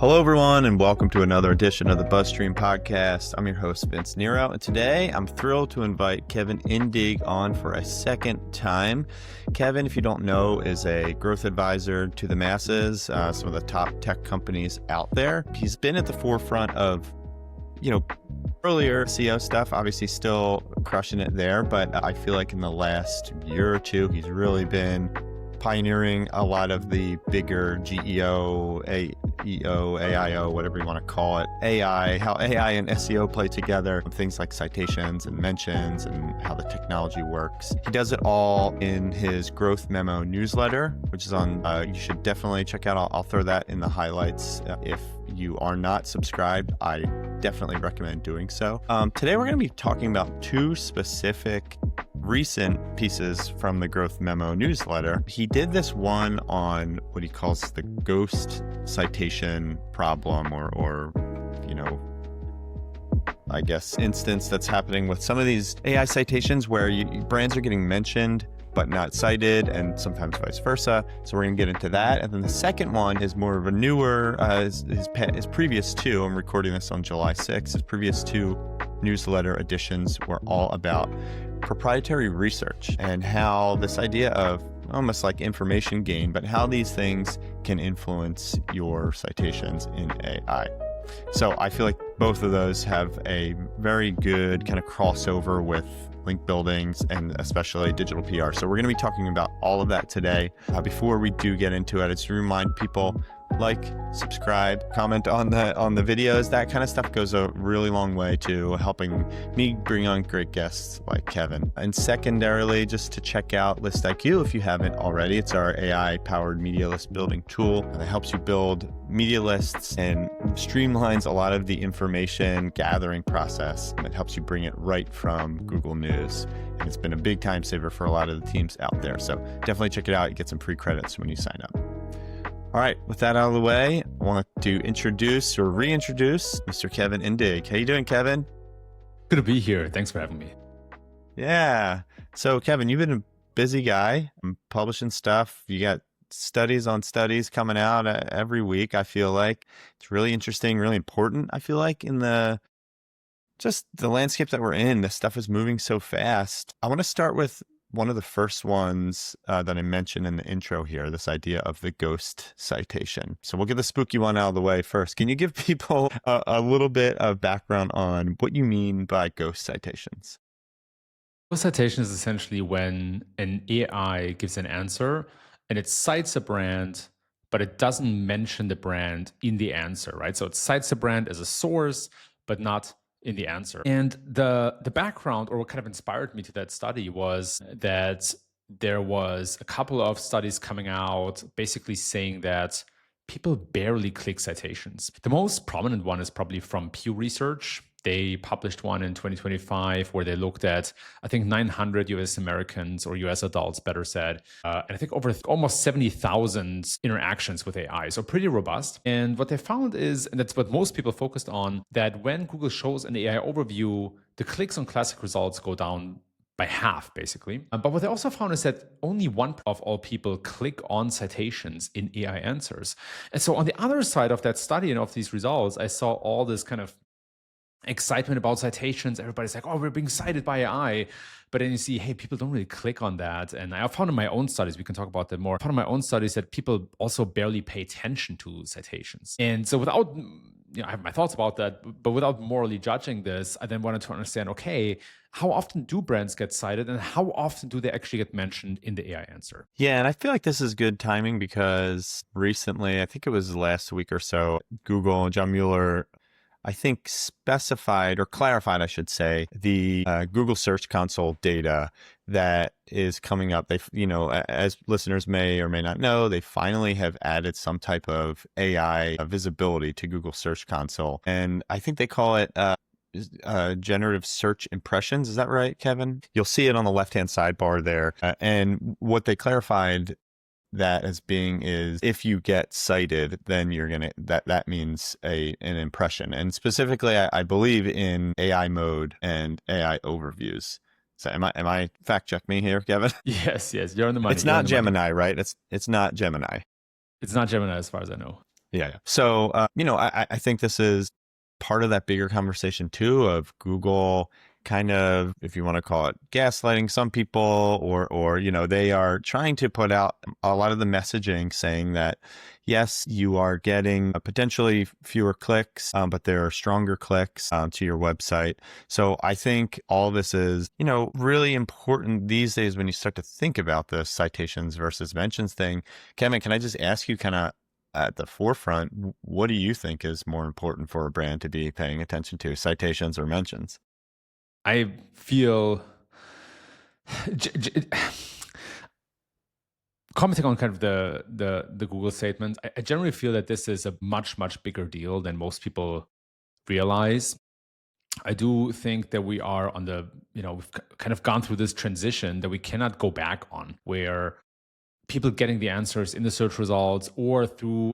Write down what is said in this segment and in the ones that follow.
Hello, everyone, and welcome to another edition of the Buzzstream Podcast. I'm your host, Vince Nero, and today I'm thrilled to invite Kevin Indig on for a second time. Kevin, if you don't know, is a growth advisor to the masses, some of the top tech companies out there. He's been at the forefront of, earlier SEO stuff, obviously still crushing it there, but I feel like in the last year or two, he's really been pioneering a lot of the bigger GEO, AEO, AIO, whatever you want to call it, AI, how AI and SEO play together, things like citations and mentions and how the technology works. He does it all in his Growth Memo newsletter, which is on, you should definitely check out. I'll throw that in the highlights. If you are not subscribed, I definitely recommend doing so. Today, we're going to be talking about two specific recent pieces from the Growth Memo newsletter. He did this one on what he calls the ghost citation problem or I guess instance that's happening with some of these AI citations where brands are getting mentioned but not cited, and sometimes vice versa. So we're going to get into that. And then the second one is more of a newer, his previous two, I'm recording this on July 6th, his previous two newsletter editions were all about proprietary research and how this idea of almost like information gain, but how these things can influence your citations in AI. So I feel like both of those have a very good kind of crossover with link buildings and especially digital PR. So we're going to be talking about all of that today. Before we do get into it, I just remind people, like, subscribe, comment on the videos. That kind of stuff goes a really long way to helping me bring on great guests like Kevin. And secondarily, just to check out List IQ if you haven't already. It's our AI-powered media list building tool that helps you build media lists and streamlines a lot of the information gathering process. And it helps you bring it right from Google News. And it's been a big time saver for a lot of the teams out there. So definitely check it out. You get some free credits when you sign up. All right, with that out of the way, I want to introduce or reintroduce Mr. Kevin Indig. How you doing, Kevin? Good to be here. Thanks for having me. Yeah. So, Kevin, you've been a busy guy. I'm publishing stuff. You got studies on studies coming out every week, I feel like. It's really interesting, really important, I feel like, in the landscape that we're in. This stuff is moving so fast. I want to start with one of the first ones that I mentioned in the intro here, this idea of the ghost citation. So we'll get the spooky one out of the way first. Can you give people a little bit of background on what you mean by ghost citations? Ghost citation is essentially when an AI gives an answer and it cites a brand, but it doesn't mention the brand in the answer, right? So it cites the brand as a source, but not in the answer. And the background, or what kind of inspired me to that study, was that there was a couple of studies coming out basically saying that people barely click citations. The most prominent one is probably from Pew Research. They published one in 2025 where they looked at, I think, 900 US Americans, or US adults, better said, and I think over almost 70,000 interactions with AI. So pretty robust. And what they found is, and that's what most people focused on, that when Google shows an AI overview, the clicks on classic results go down by half, basically. But what they also found is that only 1% of all people click on citations in AI answers. And so on the other side of that study and of these results, I saw all this kind of excitement about citations. Everybody's like, oh, we're being cited by AI. But then you see, hey, people don't really click on that. And I found in my own studies, we can talk about that more. I found in my own studies that people also barely pay attention to citations. And so without, I have my thoughts about that, but without morally judging this, I then wanted to understand, okay, how often do brands get cited and how often do they actually get mentioned in the AI answer? Yeah, and I feel like this is good timing because recently, I think it was last week or so, Google, John Mueller, I think specified or clarified, I should say, the Google Search Console data that is coming up. They, as listeners may or may not know, they finally have added some type of AI visibility to Google Search Console. And I think they call it generative search impressions. Is that right, Kevin? You'll see it on the left-hand sidebar there. And what they clarified that as being is if you get cited, then you're going to, that means an impression. And specifically, I believe in AI mode and AI overviews. So am I fact check me here, Kevin? Yes, you're on the money. It's not Gemini, right? It's not Gemini. It's not Gemini as far as I know. Yeah. So, I think this is part of that bigger conversation too of Google kind of, if you want to call it gaslighting some people, or, they are trying to put out a lot of the messaging saying that, yes, you are getting potentially fewer clicks, but there are stronger clicks to your website. So I think all this is, really important these days when you start to think about this citations versus mentions thing. Kevin, can I just ask you kind of at the forefront, what do you think is more important for a brand to be paying attention to, citations or mentions? I feel commenting on kind of the Google statement, I generally feel that this is a much bigger deal than most people realize. I do think that we are on the, we've kind of gone through this transition that we cannot go back on, where people getting the answers in the search results or through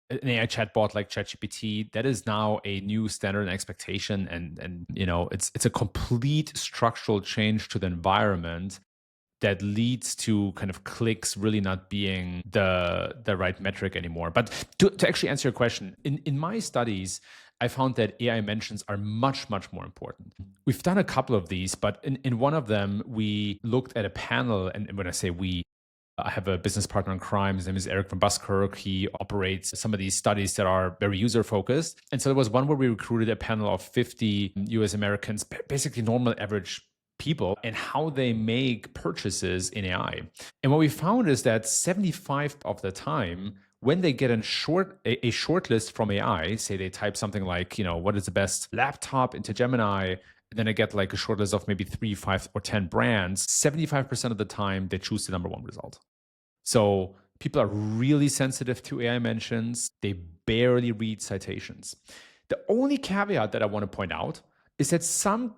an AI chatbot like ChatGPT, that is now a new standard and expectation. And it's a complete structural change to the environment that leads to kind of clicks really not being the right metric anymore. But to actually answer your question, in my studies, I found that AI mentions are much more important. We've done a couple of these, but in one of them, we looked at a panel. And when I say we, I have a business partner in crime. His name is Eric from Buskirk. He operates some of these studies that are very user focused. And so there was one where we recruited a panel of 50 US Americans, basically normal average people, and how they make purchases in AI. And what we found is that 75 of the time, when they get a short list from AI, say they type something like, what is the best laptop into Gemini, and then I get like a short list of maybe 3, 5, or 10 brands, 75% of the time they choose the number one result. So people are really sensitive to AI mentions. They barely read citations. The only caveat that I want to point out is that some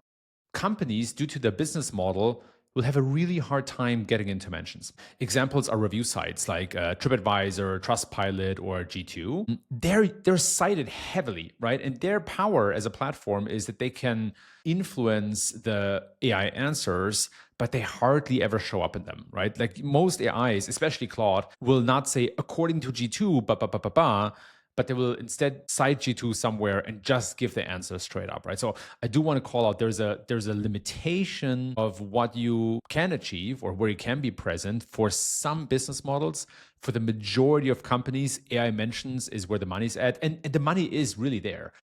companies, due to their business model, will have a really hard time getting into mentions. Examples are review sites like TripAdvisor, Trustpilot, or G2. They're cited heavily, right? And their power as a platform is that they can influence the AI answers, but they hardly ever show up in them, right? Like most AIs, especially Claude, will not say according to G2, but they will instead cite G2 somewhere and just give the answer straight up, right? So I do want to call out there's a limitation of what you can achieve or where you can be present for some business models. For the majority of companies, AI mentions is where the money's at, and the money is really there.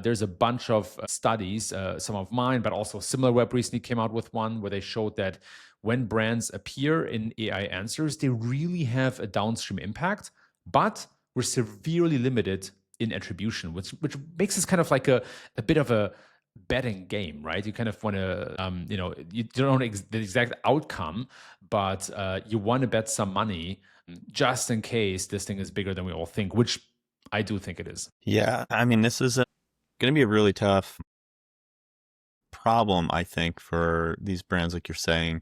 There's a bunch of studies, some of mine, but also SimilarWeb recently came out with one where they showed that when brands appear in AI answers, they really have a downstream impact, but we're severely limited in attribution, which makes this kind of like a bit of a betting game, right? You kind of want to, you don't know the exact outcome, but you want to bet some money just in case this thing is bigger than we all think, which I do think it is. Yeah, I mean, this is going to be a really tough problem, I think, for these brands, like you're saying.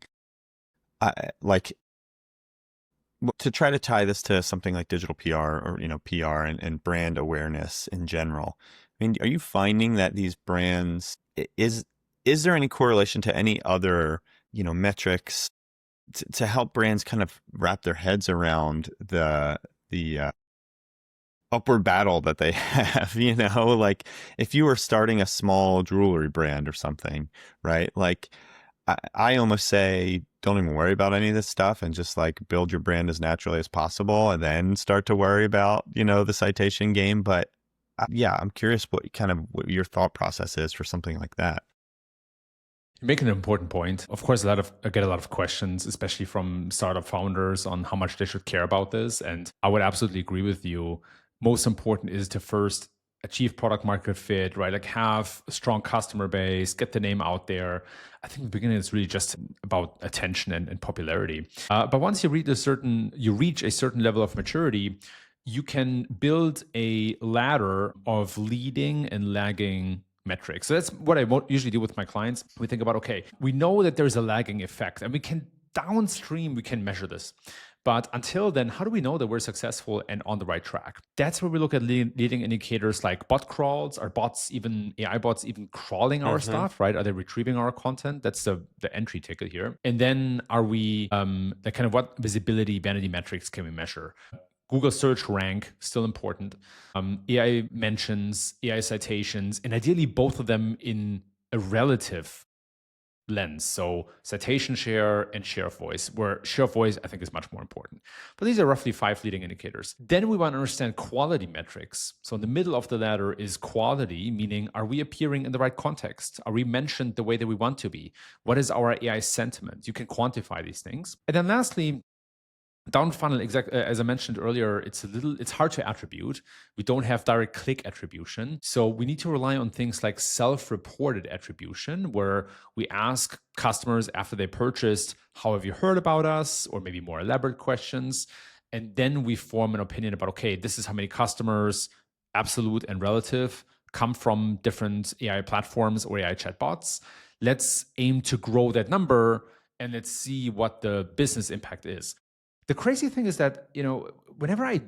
To try to tie this to something like digital PR or, PR and brand awareness in general. I mean, are you finding that these brands, is there any correlation to any other, metrics to help brands kind of wrap their heads around the upward battle that they have, like if you were starting a small jewelry brand or something, right? Like I almost say, don't even worry about any of this stuff and just like build your brand as naturally as possible and then start to worry about, the citation game. But yeah, I'm curious what your thought process is for something like that. You make an important point. Of course, I get a lot of questions, especially from startup founders on how much they should care about this. And I would absolutely agree with you. Most important is to first achieve product market fit, right? Like have a strong customer base, get the name out there. I think in the beginning it's really just about attention and popularity. But once you reach a certain level of maturity, you can build a ladder of leading and lagging metrics. So that's what I usually do with my clients. We think about, okay, we know that there's a lagging effect and we can measure this. But until then, how do we know that we're successful and on the right track? That's where we look at leading indicators like bot crawls. Are AI bots even crawling our stuff, right? Are they retrieving our content? That's the entry ticket here. And then are we, what visibility, vanity metrics can we measure? Google search rank, still important. AI mentions, AI citations, and ideally both of them in a relative lens. So citation share and share of voice, where share of voice I think is much more important. But these are roughly 5 leading indicators. Then we want to understand quality metrics. So in the middle of the ladder is quality, meaning are we appearing in the right context? Are we mentioned the way that we want to be? What is our AI sentiment? You can quantify these things. And then lastly, down funnel, as I mentioned earlier, it's hard to attribute. We don't have direct click attribution. So we need to rely on things like self-reported attribution, where we ask customers after they purchased, how have you heard about us? Or maybe more elaborate questions. And then we form an opinion about, okay, this is how many customers, absolute and relative, come from different AI platforms or AI chatbots. Let's aim to grow that number and let's see what the business impact is. The crazy thing is that, whenever I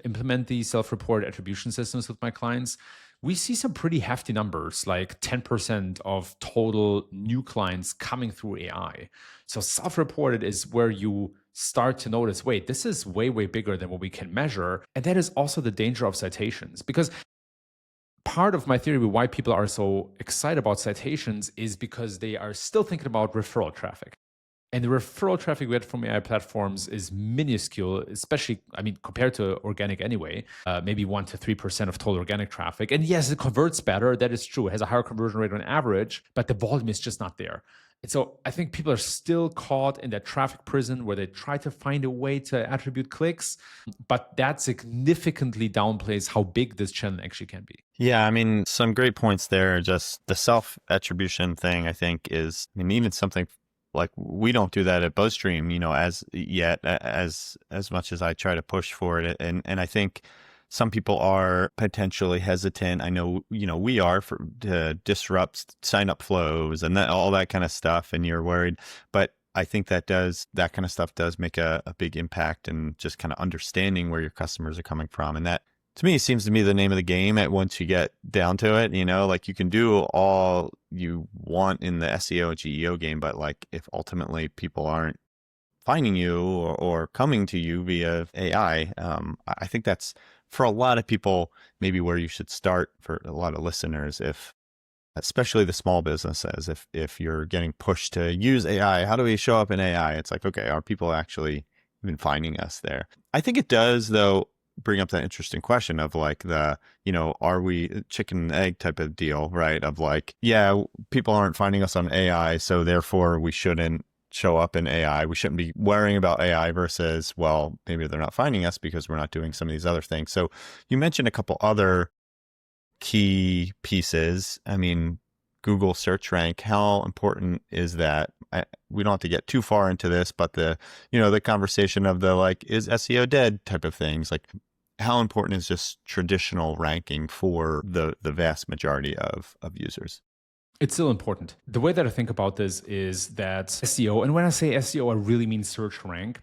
implement these self-reported attribution systems with my clients, we see some pretty hefty numbers, like 10% of total new clients coming through AI. So self-reported is where you start to notice, wait, this is way, way bigger than what we can measure. And that is also the danger of citations, because part of my theory with why people are so excited about citations is because they are still thinking about referral traffic. And the referral traffic we get from AI platforms is minuscule, especially, compared to organic anyway, maybe 1 to 3% of total organic traffic. And yes, it converts better. That is true. It has a higher conversion rate on average, but the volume is just not there. And so I think people are still caught in that traffic prison where they try to find a way to attribute clicks, but that significantly downplays how big this channel actually can be. Yeah, some great points there. Just the self-attribution thing, I think, is even something like we don't do that at Buzzstream, as much as I try to push for it. And I think some people are potentially hesitant. I know, we are to disrupt sign up flows and all that kind of stuff. And you're worried, but I think that kind of stuff does make a big impact, and just kind of understanding where your customers are coming from. And that, to me, seems to be the name of the game once you get down to it. Like you can do all you want in the SEO, GEO game, but like if ultimately people aren't finding you or coming to you via AI, I think that's, for a lot of people, maybe where you should start for a lot of listeners, especially the small businesses. If you're getting pushed to use AI, how do we show up in AI? It's like, okay, are people actually even finding us there? I think it does, though, bring up that interesting question of like are we chicken and egg type of deal, right? Of like, yeah, people aren't finding us on AI, so therefore we shouldn't show up in AI. We shouldn't be worrying about AI versus, well, maybe they're not finding us because we're not doing some of these other things. So you mentioned a couple other key pieces. Google search rank, how important is that? We don't have to get too far into this, but the conversation of the like, is SEO dead type of things, like how important is just traditional ranking for the vast majority of users? It's still important. The way that I think about this is that SEO, and when I say SEO, I really mean search rank,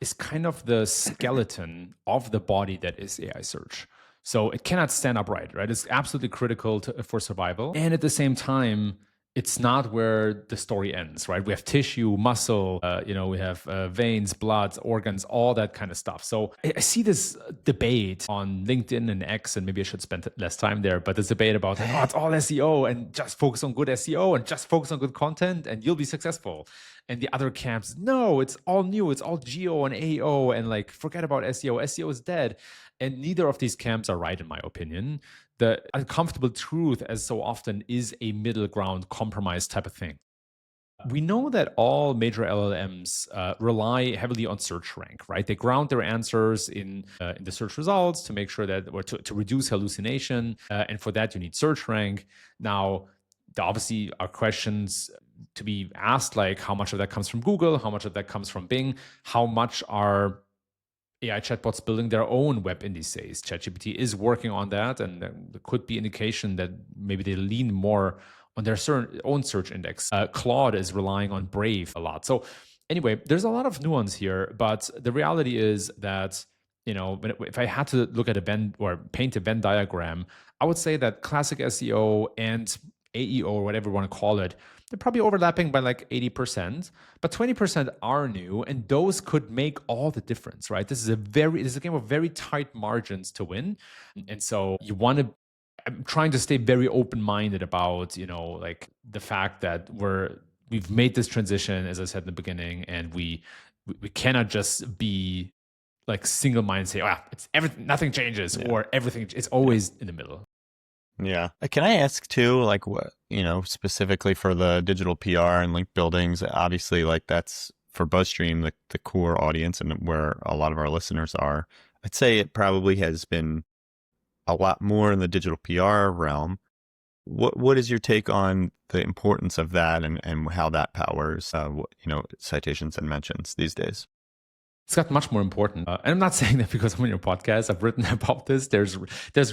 is kind of the skeleton of the body that is AI search. So it cannot stand upright, right? It's absolutely critical for survival. And at the same time, it's not where the story ends, right? We have tissue, muscle, we have veins, blood, organs, all that kind of stuff. So I see this debate on LinkedIn and X, and maybe I should spend less time there, but this debate about, it's all SEO and just focus on good SEO and just focus on good content and you'll be successful. And the other camps, no, it's all new. It's all geo and AO and like, forget about SEO. SEO is dead. And neither of these camps are right, in my opinion. The uncomfortable truth, as so often, is a middle ground compromise type of thing. We know that all major LLMs rely heavily on search rank, right? They ground their answers in the search results to make sure that, or to reduce hallucination. And for that, you need search rank. Now, there obviously are questions to be asked, like how much of that comes from Google, how much of that comes from Bing, how much are AI chatbots building their own web indices. ChatGPT is working on that, and there could be indication that maybe they lean more on their own search index. Claude is relying on Brave a lot. So anyway, there's a lot of nuance here, but the reality is that, if I had to look at a Venn or paint a Venn diagram, I would say that classic SEO and AEO or whatever you want to call it, they're probably overlapping by like 80%, but 20% are new, and those could make all the difference, right? This is a game of very tight margins to win. And so you want to, I'm trying to stay very open-minded about, like the fact that we've made this transition, as I said in the beginning, and we cannot just be like single-minded, say, it's everything, nothing changes, or everything. It's always in the middle. Yeah. Can I ask too, like what, specifically for the digital PR and link buildings, obviously like that's for Buzzstream, the core audience and where a lot of our listeners are. I'd say it probably has been a lot more in the digital PR realm. What is your take on the importance of that and how that powers, citations and mentions these days? It's got much more important. And I'm not saying that because I'm on your podcast. I've written about this. There's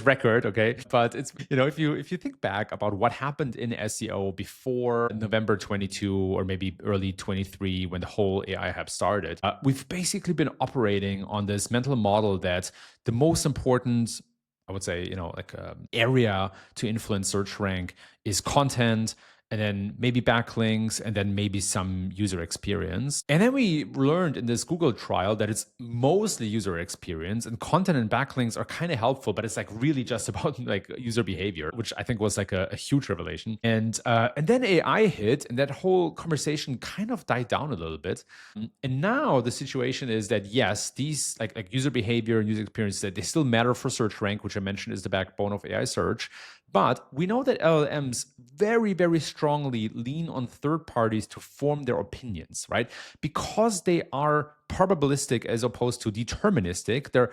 record, okay? But it's, if you think back about what happened in SEO before November 22 or maybe early 23 when the whole AI hype started, we've basically been operating on this mental model that the most important, I would say, area to influence search rank is content, and then maybe backlinks, and then maybe some user experience. And then we learned in this Google trial that it's mostly user experience, and content and backlinks are kind of helpful, but it's like really just about like user behavior, which I think was like a huge revelation. And then AI hit, and that whole conversation kind of died down a little bit. And now the situation is that yes, these like user behavior and user experience, that they still matter for search rank, which I mentioned is the backbone of AI search. But we know that LLMs very, very strongly lean on third parties to form their opinions, right? Because they are probabilistic as opposed to deterministic. They're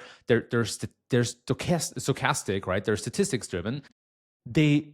stochastic, right? They're statistics driven. They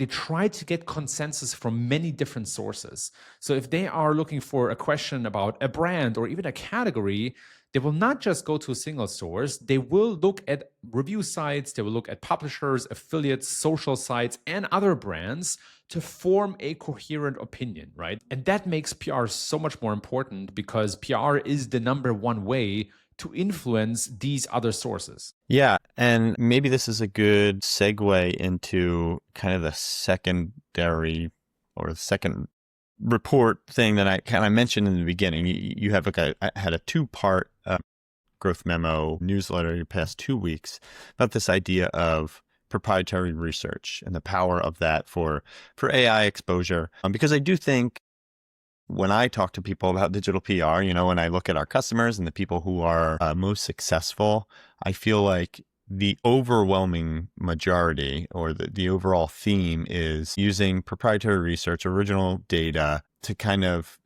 try to get consensus from many different sources. So if they are looking for a question about a brand or even a category, they will not just go to a single source. They will look at review sites, they will look at publishers, affiliates, social sites, and other brands to form a coherent opinion, right? And that makes PR so much more important because PR is the number one way to influence these other sources. Yeah. And maybe this is a good segue into kind of the secondary or the second report thing that I kind of mentioned in the beginning. You have I had a 2-part Growth Memo newsletter the past 2 weeks about this idea of proprietary research and the power of that for AI exposure. Because I do think when I talk to people about digital PR, when I look at our customers and the people who are most successful, I feel like the overwhelming majority or the overall theme is using proprietary research, original data to kind of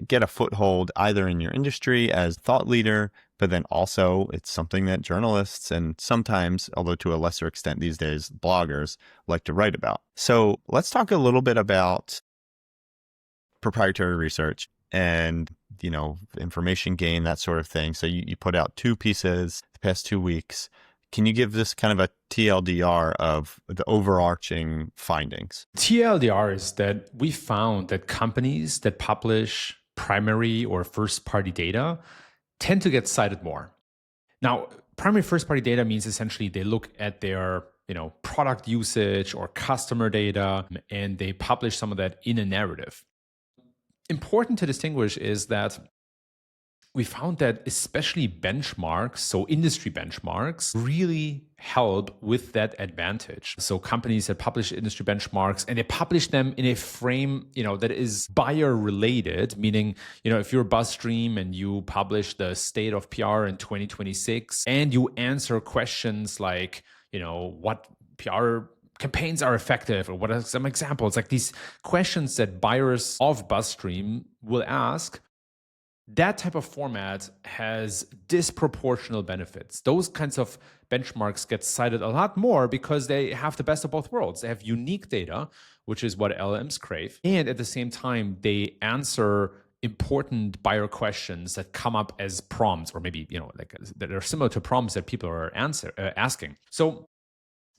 get a foothold either in your industry as thought leader, but then also it's something that journalists and sometimes, although to a lesser extent these days, bloggers like to write about. So let's talk a little bit about proprietary research and, information gain, that sort of thing. So you put out 2 pieces the past 2 weeks. Can you give this kind of a TLDR of the overarching findings? TLDR is that we found that companies that publish primary or first-party data tend to get cited more. Now, primary first-party data means essentially they look at their product usage or customer data, and they publish some of that in a narrative. Important to distinguish is that we found that especially benchmarks, so industry benchmarks, really help with that advantage. So companies that publish industry benchmarks, and they publish them in a frame, that is buyer related, meaning, if you're Buzzstream and you publish the state of PR in 2026 and you answer questions like, what PR campaigns are effective, or what are some examples, like these questions that buyers of Buzzstream will ask, that type of format has disproportional benefits. Those kinds of benchmarks get cited a lot more because they have the best of both worlds. They have unique data, which is what LLMs crave. And at the same time, they answer important buyer questions that come up as prompts, or maybe, that are similar to prompts that people are asking. So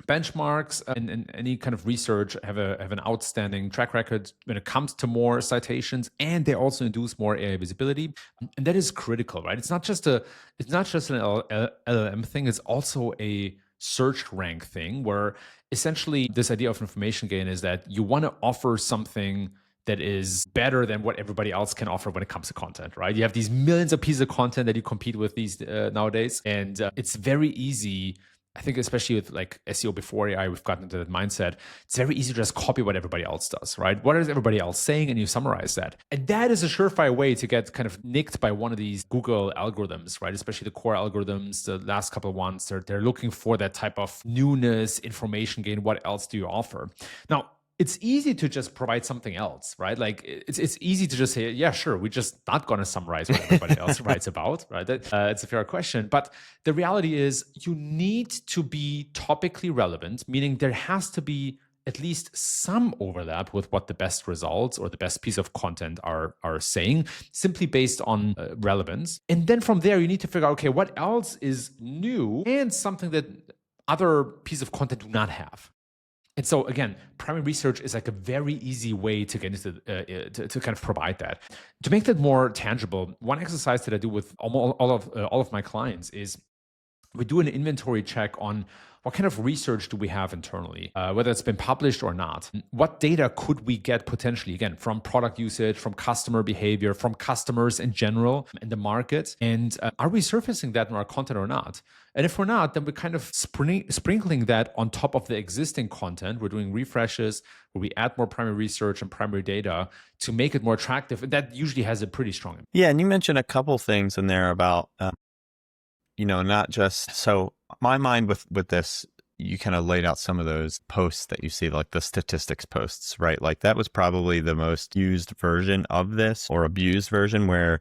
benchmarks and any kind of research have an outstanding track record when it comes to more citations, and they also induce more AI visibility, and that is critical, right? It's not just an LLM thing; it's also a search rank thing where essentially this idea of information gain is that you want to offer something that is better than what everybody else can offer when it comes to content, right? You have these millions of pieces of content that you compete with these nowadays, and it's very easy. I think especially with like SEO before AI, we've gotten into that mindset. It's very easy to just copy what everybody else does, right? What is everybody else saying? And you summarize that. And that is a surefire way to get kind of nicked by one of these Google algorithms, right? Especially the core algorithms, the last couple of ones, they're looking for that type of newness, information gain. What else do you offer? Now, it's easy to just provide something else, right? Like it's easy to just say, yeah, sure, we're just not going to summarize what everybody else writes about, right? It's a fair question. But the reality is you need to be topically relevant, meaning there has to be at least some overlap with what the best results or the best piece of content are saying, simply based on relevance. And then from there, you need to figure out, okay, what else is new and something that other pieces of content do not have. And so again, primary research is like a very easy way to get into to kind of provide that. To make that more tangible, one exercise that I do with all of my clients is we do an inventory check on what kind of research do we have internally, whether it's been published or not. What data could we get potentially, again, from product usage, from customer behavior, from customers in general in the market? And are we surfacing that in our content or not? And if we're not, then we're kind of sprinkling that on top of the existing content. We're doing refreshes where we add more primary research and primary data to make it more attractive. And that usually has a pretty strong impact. Yeah, and you mentioned a couple things in there about not just, so my mind with this, you kind of laid out some of those posts that you see, like the statistics posts, right? Like that was probably the most used version of this, or abused version, where,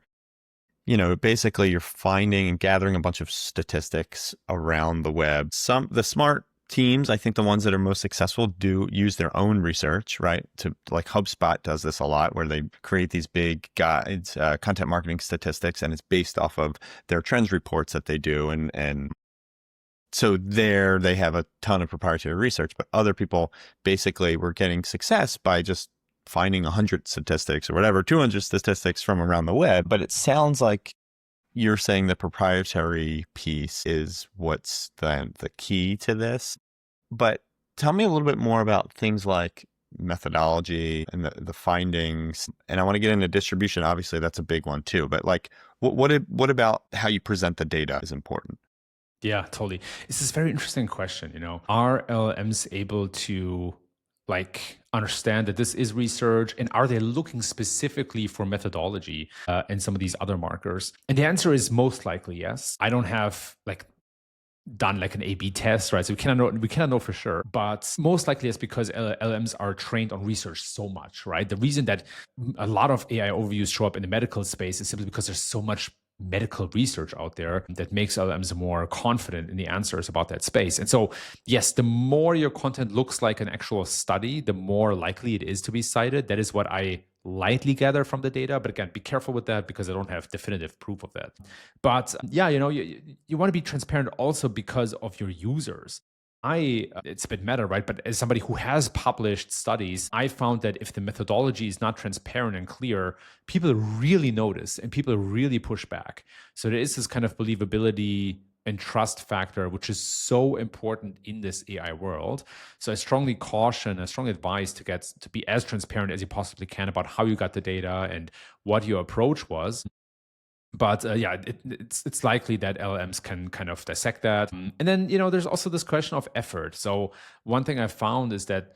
basically you're finding and gathering a bunch of statistics around the web. The smart teams, I think the ones that are most successful, do use their own research, right? Like HubSpot does this a lot, where they create these big guides, content marketing statistics, and it's based off of their trends reports that they do. And so there they have a ton of proprietary research, but other people basically were getting success by just finding 100 statistics or whatever, 200 statistics from around the web. But it sounds like you're saying the proprietary piece is what's the key to this. But tell me a little bit more about things like methodology and the findings. And I want to get into distribution. Obviously, that's a big one too. But like, what about how you present the data is important? Yeah, totally. It's this very interesting question. Are LLMs able to understand that this is research, and are they looking specifically for methodology and some of these other markers? And the answer is most likely yes. I don't have done an A/B test, right? So we cannot know for sure, but most likely it's because LLMs are trained on research so much, right? The reason that a lot of AI overviews show up in the medical space is simply because there's so much medical research out there that makes LLMs more confident in the answers about that space. And so, yes, the more your content looks like an actual study, the more likely it is to be cited. That is what I lightly gather from the data. But again, be careful with that because I don't have definitive proof of that. But yeah, you want to be transparent also because of your users. It's a bit meta, right? But as somebody who has published studies, I found that if the methodology is not transparent and clear, people really notice and people really push back. So there is this kind of believability and trust factor, which is so important in this AI world. So I strongly advise to be as transparent as you possibly can about how you got the data and what your approach was. But it's likely that LLMs can kind of dissect that. And then, there's also this question of effort. So one thing I found is that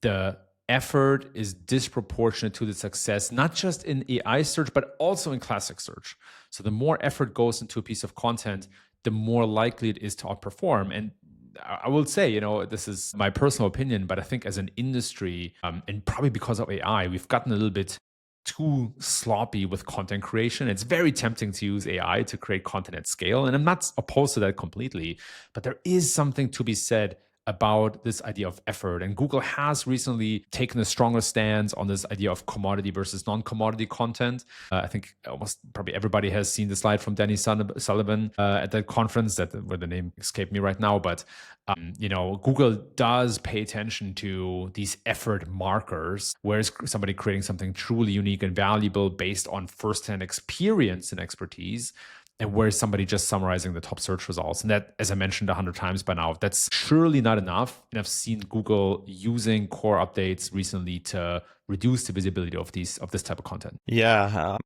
the effort is disproportionate to the success, not just in AI search, but also in classic search. So the more effort goes into a piece of content, the more likely it is to outperform. And I will say, this is my personal opinion, but I think as an industry, and probably because of AI, we've gotten a little bit too sloppy with content creation. It's very tempting to use AI to create content at scale. And I'm not opposed to that completely, but there is something to be said about this idea of effort. And Google has recently taken a stronger stance on this idea of commodity versus non-commodity content. I think almost probably everybody has seen the slide from Danny Sullivan at that conference, where the name escaped me right now. But Google does pay attention to these effort markers. Where is somebody creating something truly unique and valuable based on firsthand experience and expertise? and where is somebody just summarizing the top search results. And that, as I mentioned 100 times by now, that's surely not enough. And I've seen Google using core updates recently to reduce the visibility of this type of content. Yeah.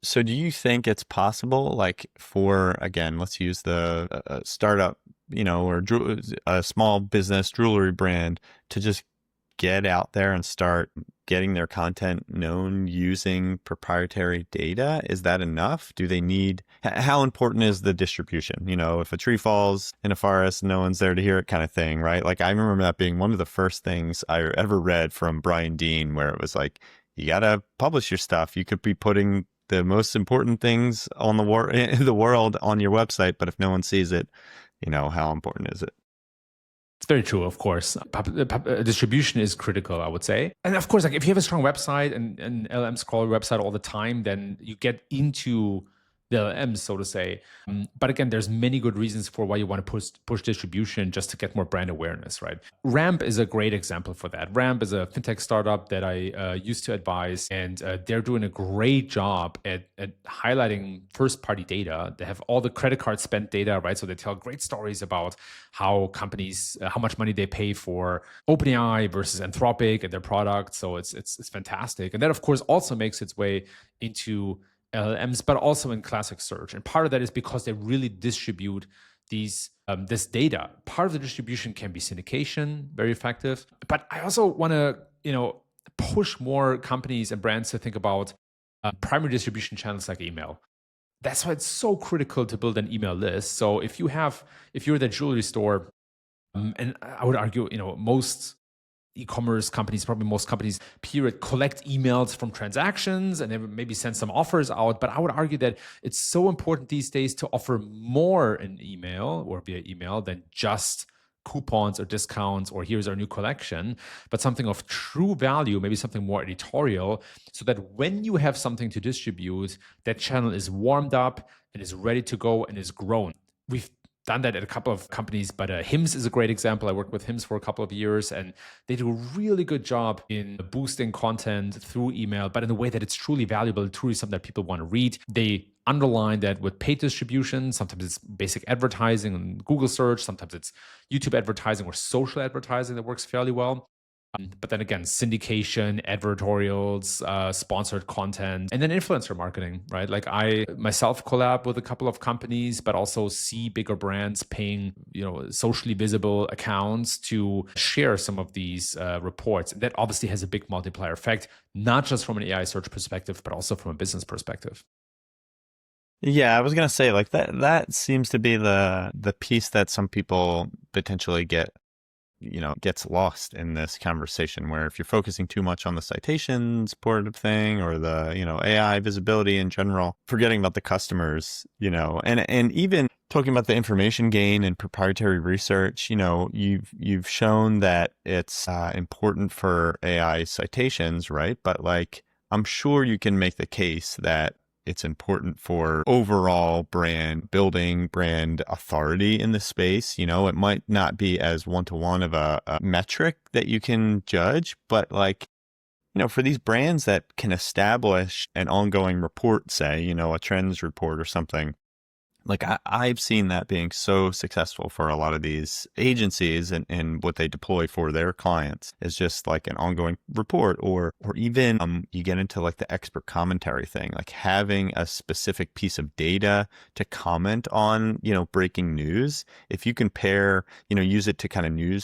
So do you think it's possible, like for, again, let's use the startup, or a small business jewelry brand to just get out there and start getting their content known using proprietary data? Is that enough? Do they need, how important is the distribution? If a tree falls in a forest, no one's there to hear it kind of thing, right? Like I remember that being one of the first things I ever read from Brian Dean, where it was like, you got to publish your stuff. You could be putting the most important things on the world on your website, but if no one sees it, how important is it? It's very true, of course. Distribution is critical, I would say. And of course, like if you have a strong website and LLMs crawl your website all the time, then you get into the LLMs, so to say. But again, there's many good reasons for why you want to push distribution just to get more brand awareness, right? Ramp is a great example for that. Ramp is a fintech startup that I used to advise, and they're doing a great job at highlighting first-party data. They have all the credit card spent data, right? So they tell great stories about how companies, how much money they pay for OpenAI versus Anthropic and their products. So it's fantastic. And that, of course, also makes its way into LLMs, but also in classic search. And part of that is because they really distribute this data. Part of the distribution can be syndication, very effective. But I also want to, push more companies and brands to think about primary distribution channels like email. That's why it's so critical to build an email list. So if you're the jewelry store, and I would argue, most e-commerce companies, probably most companies, collect emails from transactions and then maybe send some offers out. But I would argue that it's so important these days to offer more in email or via email than just coupons or discounts or here's our new collection, but something of true value, maybe something more editorial, so that when you have something to distribute, that channel is warmed up and is ready to go and is grown. We've done that at a couple of companies, but Hims is a great example. I worked with Hims for a couple of years, and they do a really good job in boosting content through email, but in a way that it's truly valuable, truly something that people want to read. They underline that with paid distribution. Sometimes it's basic advertising and Google search. Sometimes it's YouTube advertising or social advertising that works fairly well. But then again, syndication, advertorials, sponsored content, and then influencer marketing, right? Like I myself collab with a couple of companies, but also see bigger brands paying, socially visible accounts to share some of these reports. And that obviously has a big multiplier effect, not just from an AI search perspective, but also from a business perspective. Yeah, I was gonna say like that seems to be the piece that some people potentially gets lost in this conversation, where if you're focusing too much on the citations part of thing or the, AI visibility in general, forgetting about the customers, and even talking about the information gain and proprietary research, you've shown that it's important for AI citations, right? But like, I'm sure you can make the case that it's important for overall brand building, brand authority in the space. It might not be as one-to-one of a metric that you can judge, but like, for these brands that can establish an ongoing report, say, a trends report or something, like I've seen that being so successful for a lot of these agencies, and what they deploy for their clients is just like an ongoing report, or even you get into like the expert commentary thing, like having a specific piece of data to comment on, breaking news. If you can pair, use it to kind of do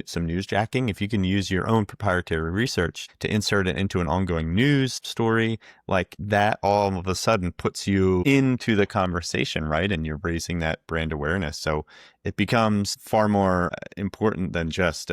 some newsjacking, if you can use your own proprietary research to insert it into an ongoing news story, like that all of a sudden puts you into the conversation, right? And you're raising that brand awareness. So it becomes far more important than just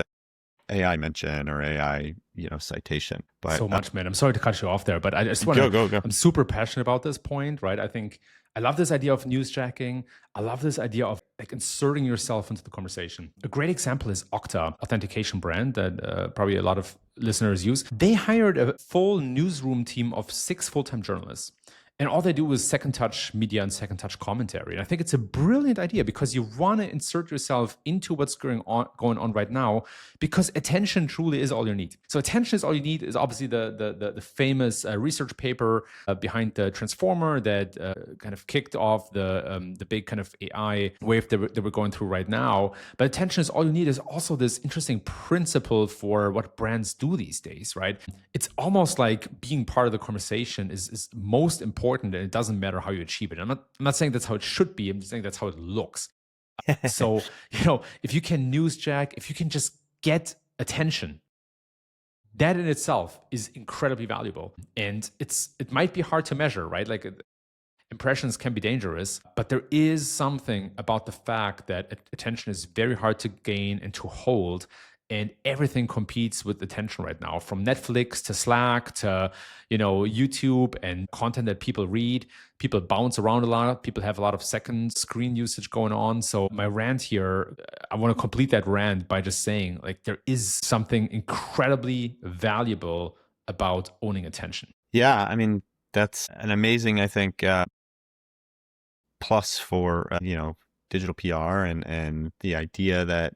AI mention or AI, citation. But so much, man. I'm sorry to cut you off there, but I just want to go. I'm super passionate about this point, right? I love this idea of newsjacking. I love this idea of like inserting yourself into the conversation. A great example is Okta, authentication brand that probably a lot of listeners use. They hired a full newsroom team of 6 full-time journalists. And all they do is second touch media and second touch commentary. And I think it's a brilliant idea because you want to insert yourself into what's going on right now, because attention truly is all you need. So attention is all you need is obviously the famous research paper behind the transformer that kind of kicked off the big kind of AI wave that we're going through right now. But attention is all you need is also this interesting principle for what brands do these days, right? It's almost like being part of the conversation is most important, and it doesn't matter how you achieve it. I'm not saying that's how it should be. I'm just saying that's how it looks. So, if you can newsjack, if you can just get attention, that in itself is incredibly valuable. And it might be hard to measure, right? Like impressions can be dangerous, but there is something about the fact that attention is very hard to gain and to hold. And everything competes with attention right now, from Netflix to Slack to, YouTube and content that people read. People bounce around a lot. People have a lot of second screen usage going on. So my rant here, I want to complete that rant by just saying, like, there is something incredibly valuable about owning attention. Yeah, I mean, that's an amazing, I think, plus for, digital PR and the idea that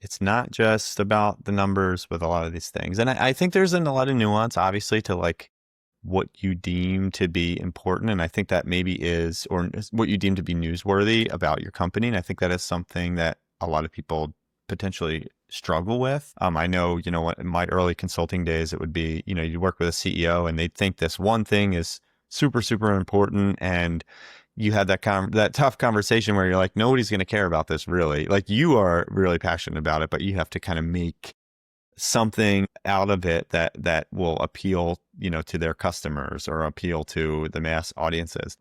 it's not just about the numbers with a lot of these things. And I think there's a lot of nuance, obviously, to like what you deem to be important. And I think that maybe is, or what you deem to be newsworthy about your company. And I think that is something that a lot of people potentially struggle with. I know, what in my early consulting days, it would be, you work with a CEO and they'd think this one thing is super, super important. And you had that tough conversation where you're like, nobody's going to care about this really. Like, you are really passionate about it, but you have to kind of make something out of it that will appeal, to their customers or appeal to the mass audiences.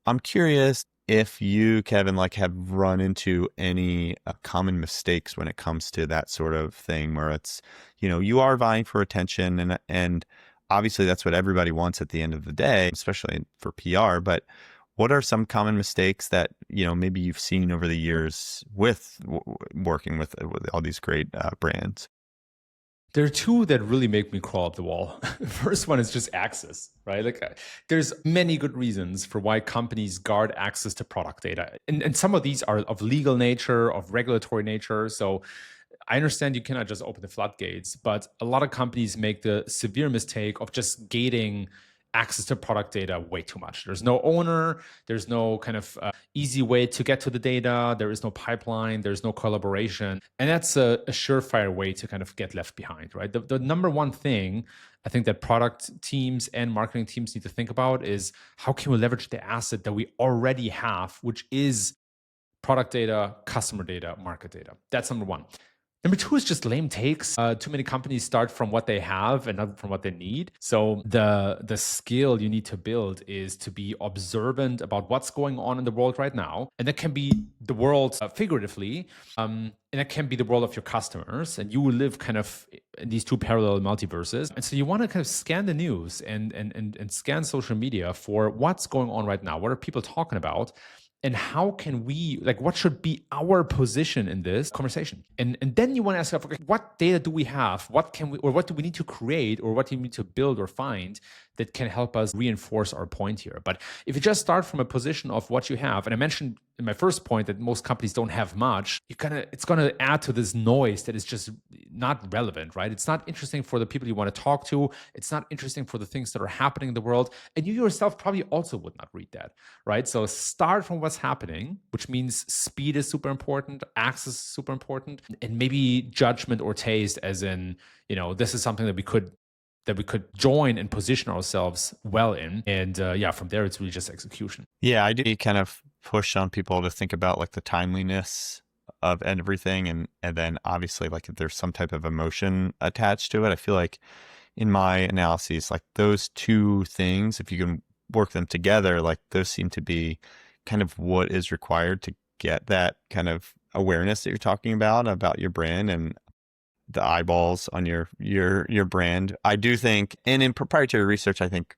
I'm curious if you, Kevin, like, have run into any common mistakes when it comes to that sort of thing, where it's, you are vying for attention, and obviously that's what everybody wants at the end of the day, especially for PR. But what are some common mistakes that, maybe you've seen over the years with working with all these great brands? There are two that really make me crawl up the wall. First one is just access, right? Like, there's many good reasons for why companies guard access to product data. And some of these are of legal nature, of regulatory nature. So I understand you cannot just open the floodgates, but a lot of companies make the severe mistake of just gating access to product data way too much. There's no owner, there's no kind of easy way to get to the data, there is no pipeline, there's no collaboration. And that's a surefire way to kind of get left behind, right? The number one thing I think that product teams and marketing teams need to think about is, how can we leverage the asset that we already have, which is product data, customer data, market data. That's number one. Number two is just lame takes. Too many companies start from what they have and not from what they need. So the skill you need to build is to be observant about what's going on in the world right now. And that can be the world figuratively, and that can be the world of your customers. And you will live kind of in these two parallel multiverses. And so you want to kind of scan the news and scan social media for what's going on right now. What are people talking about? And how can we, like, what should be our position in this conversation? And then you want to ask yourself, okay, what data do we have? What can we, or what do we need to create, or what do we need to build or find that can help us reinforce our point here? But if you just start from a position of what you have, and I mentioned in my first point that most companies don't have much, it's going to add to this noise that is just not relevant, right? It's not interesting for the people you want to talk to. It's not interesting for the things that are happening in the world. And you yourself probably also would not read that, right? So start from what's happening, which means speed is super important, access is super important, and maybe judgment or taste, as in, this is something that we could join and position ourselves well in. And from there, it's really just execution. Yeah, I do kind of push on people to think about like the timeliness of everything. And then obviously, like, if there's some type of emotion attached to it, I feel like in my analyses, like, those two things, if you can work them together, like, those seem to be kind of what is required to get that kind of awareness that you're talking about your brand and the eyeballs on your brand. I do think, and in proprietary research, I think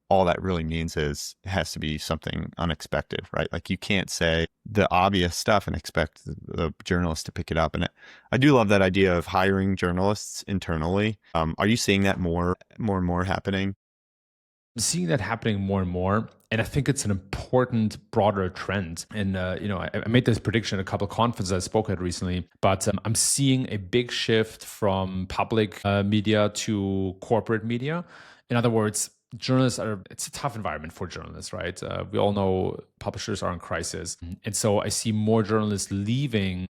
all that really means is it has to be something unexpected, right? Like, you can't say the obvious stuff and expect the journalist to pick it up. And I do love that idea of hiring journalists internally. Are you seeing that more and more happening? Seeing that happening more and more. And I think it's an important, broader trend. And, I made this prediction at a couple of conferences I spoke at recently, but I'm seeing a big shift from public media to corporate media. In other words, it's a tough environment for journalists, right? We all know publishers are in crisis. And so I see more journalists leaving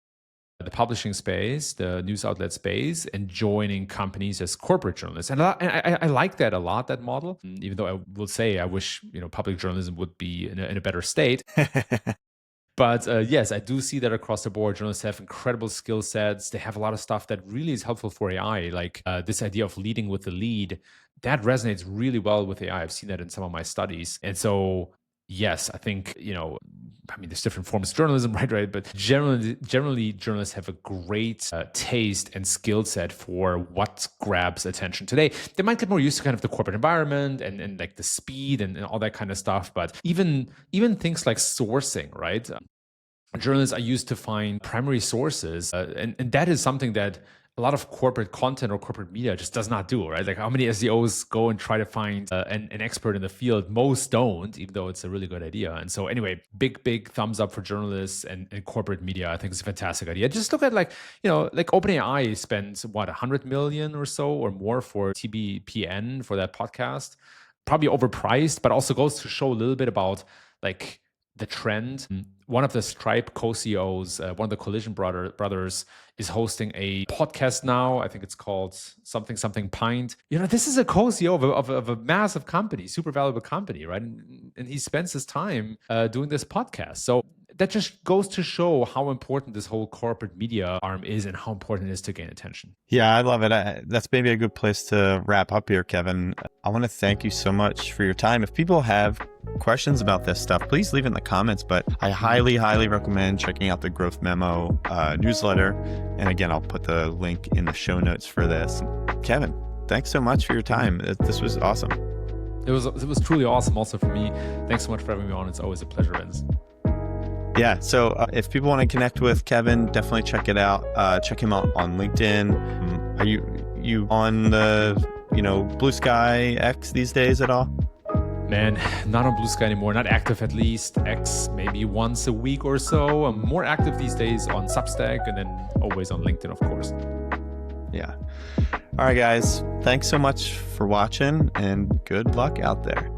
the publishing space, the news outlet space, and joining companies as corporate journalists. And I like that a lot, that model, even though I will say I wish, public journalism would be in a better state. But yes, I do see that across the board, journalists have incredible skill sets. They have a lot of stuff that really is helpful for AI, like this idea of leading with the lead. That resonates really well with AI. I've seen that in some of my studies. And so, yes, I think, there's different forms of journalism, right? But generally, journalists have a great taste and skill set for what grabs attention today. They might get more used to kind of the corporate environment and like the speed and all that kind of stuff. But even things like sourcing, right? Journalists are used to find primary sources, and that is something that a lot of corporate content or corporate media just does not do, right? Like how many SEOs go and try to find an expert in the field? Most don't, even though it's a really good idea. And so anyway, big thumbs up for journalists and corporate media. I think it's a fantastic idea. Just look at like OpenAI spends what, 100 million or so or more for TBPN for that podcast. Probably overpriced, but also goes to show a little bit about like the trend. One of the Stripe co-CEOs, one of the Collision brothers, is hosting a podcast now. I think it's called something Pint. This is a co-CEO of a massive company, super valuable company, right? And he spends his time doing this podcast. So that just goes to show how important this whole corporate media arm is and how important it is to gain attention. Yeah, I love it. That's maybe a good place to wrap up here, Kevin. I want to thank you so much for your time. If people have questions about this stuff, please leave it in the comments. But I highly recommend checking out the Growth Memo newsletter. And again, I'll put the link in the show notes for this. Kevin, thanks so much for your time. This was awesome. It was truly awesome also for me. Thanks so much for having me on. It's always a pleasure, Vince. Yeah, so if people want to connect with Kevin, definitely check it out. Check him out on LinkedIn. Are you on the Blue Sky X these days at all? Man, not on Blue Sky anymore. Not active at least. X maybe once a week or so. I'm more active these days on Substack and then always on LinkedIn, of course. Yeah. All right, guys. Thanks so much for watching and good luck out there.